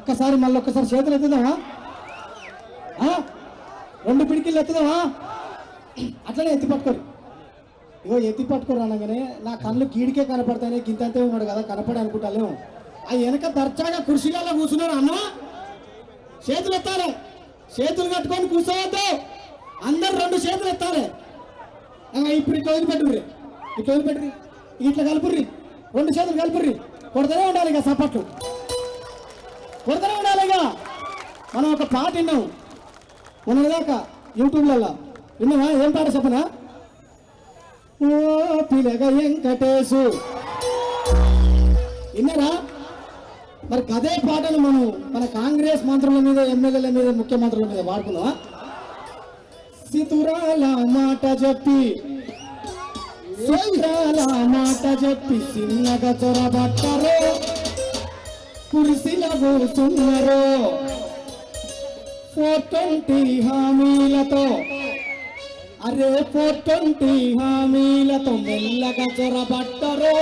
ఒక్కసారి మళ్ళీ ఒక్కసారి చేతులు ఎత్తుదామా? రెండు పిడికిళ్ళు ఎత్తుదామా? అట్లనే ఎత్తి పట్టుకోరు. ఇగో ఎత్తి పట్టుకోరు అనగానే నా కళ్ళు గీడికే కనపడతానే, గింతంతే ఉన్నాడు కదా కనపడి అనుకుంటాలేము. ఆ వెనక దర్జాగా కుర్చీలలో కూర్చున్నారు అన్న. చేతులు ఎత్తాలి, చేతులు కట్టుకొని కూర్చోవద్దు, అందరు రెండు చేతులు ఎత్తాలి. ఇప్పుడు ఇట్లా వదిలిపెట్టుర్రి, ఇట్లా వదిలిపెట్టుర్రి, ఇట్లా కలుపుర్రి, రెండు చేతులు కలుపుర్రి. కొడతనే ఉండాలి ఇక, సపట్లు కొడతనే ఉండాలి ఇక. మనం ఒక పాట విన్నాం మొన్నదాకా యూట్యూబ్లలో, విన్నావా? ఏం పాట చెప్పనా? ఓ పిలగ వెంకటేశు, విన్నారా? మరి అదే పాటను మనం మన కాంగ్రెస్ మంత్రుల మీద, ఎమ్మెల్యేల మీద, ముఖ్యమంత్రుల మీద వాడుకుందామా? సితురాల మాట చెప్పి, సితురాల మాట చెప్పి చిన్నగా చొరబట్టరో, కురిసిల కూర్చున్నరో 420 హామీలతో. అరే 420 హామీలతో మెల్లగా చొరబట్టరో,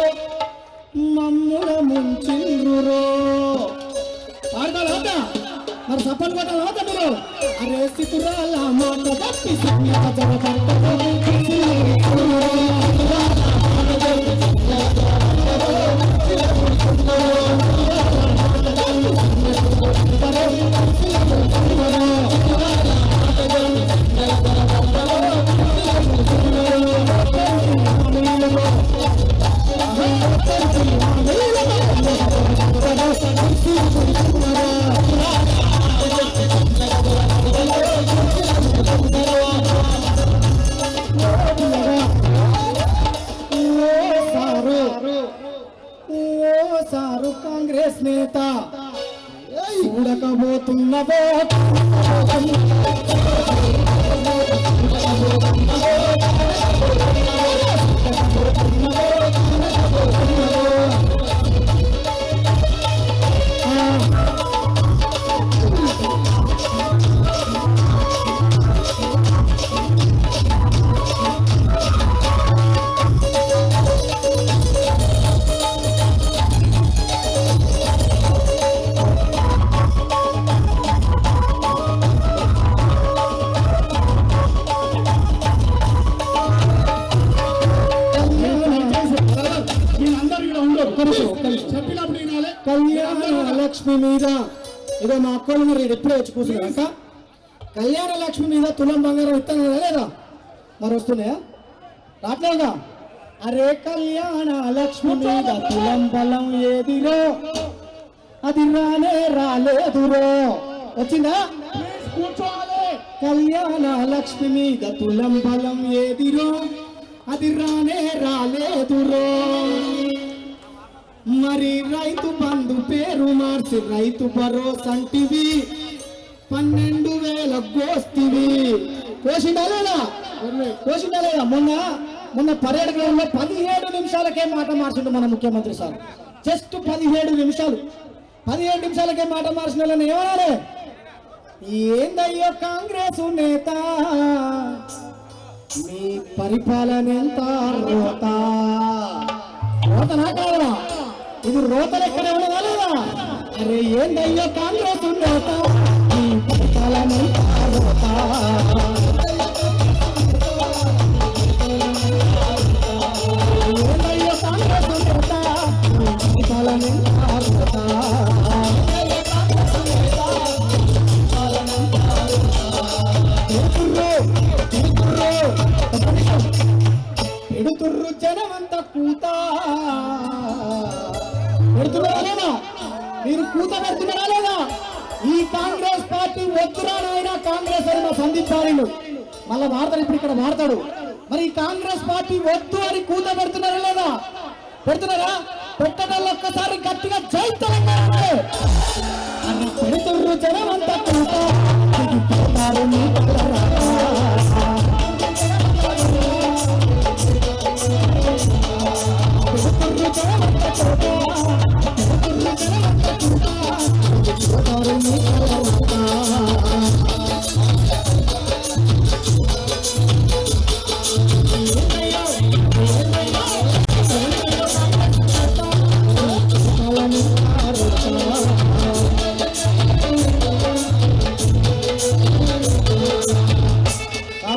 మమ్ముల ముంచిండ్రురో. ఆడతారా మరి? సపోర్ట్ కొట్టాలి అవుతా మీరు. అరే సితురాల మాట తప్పి చిన్నగా చొరబట్టరో, సారు కాంగ్రెస్ నేత చూడకపోతున్నవో కళ్యాణ లక్ష్మి మీద. ఇదో మా అక్కలు మరి ఎప్పుడే వచ్చి కూర్చున్నారంట. కళ్యాణ లక్ష్మి మీద తులం బంగారం ఇస్తాను లేదా? మరి వస్తున్నాయా? రాట్లేదా? అరే కళ్యాణ లక్ష్మి మీద తులం బలం ఏదిరో, అది రానే రాలేదురో. వచ్చిందా? కూర్చోవాలి. కళ్యాణ లక్ష్మి మీద తులం బలం ఏదిరో, అది రానే రాలేదురో. మరి రైతు బంధు పేరు మార్చి రైతు భరోసా అంటివి, 12,000 గోస్తివి. కోసిండా లేదా? కోసిండా లేదా? మొన్న పర్యాటక 17 నిమిషాలకే మాట మార్చిండు మన ముఖ్యమంత్రి సార్. జస్ట్ 17 నిమిషాలకే మాట మార్చిన వాళ్ళని ఏమనాలి? ఏందయ్యో కాంగ్రెస్ నేత, మీ పరిపాలన ఎంత రోతా రోతనా కాదా? ఇది రోతలు ఎక్కడ ఉండదా లేదా? అరే ఏందయ్యో కాంగ్రెస్ నేత, మీ పరిపాలన ఎంత రోతా. ఏందయ్యో కాంగ్రెస్ నేత, మీ పరిపాలన ఎంత రోతా. ఎడుతుర్రు జనమంతా కూత పెడుతున్నారా లేదా? మీరు కూత పెడుతున్నారా లేదా? ఈ కాంగ్రెస్ పార్టీ వద్దురా నాయన కాంగ్రెస్ అని మా సందీప్ పారీలు మళ్ళా వాడతాడు, ఇప్పుడు ఇక్కడ వాడతాడు. మరి ఈ కాంగ్రెస్ పార్టీ వద్దు అని కూత పెడుతున్నారా లేదా? పెడుతున్నారా? పెట్టడం ఒక్కసారి గట్టిగా జై తెలంగాణ. పెడుతుర్రు జనమంతా కూత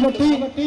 కాబట్టి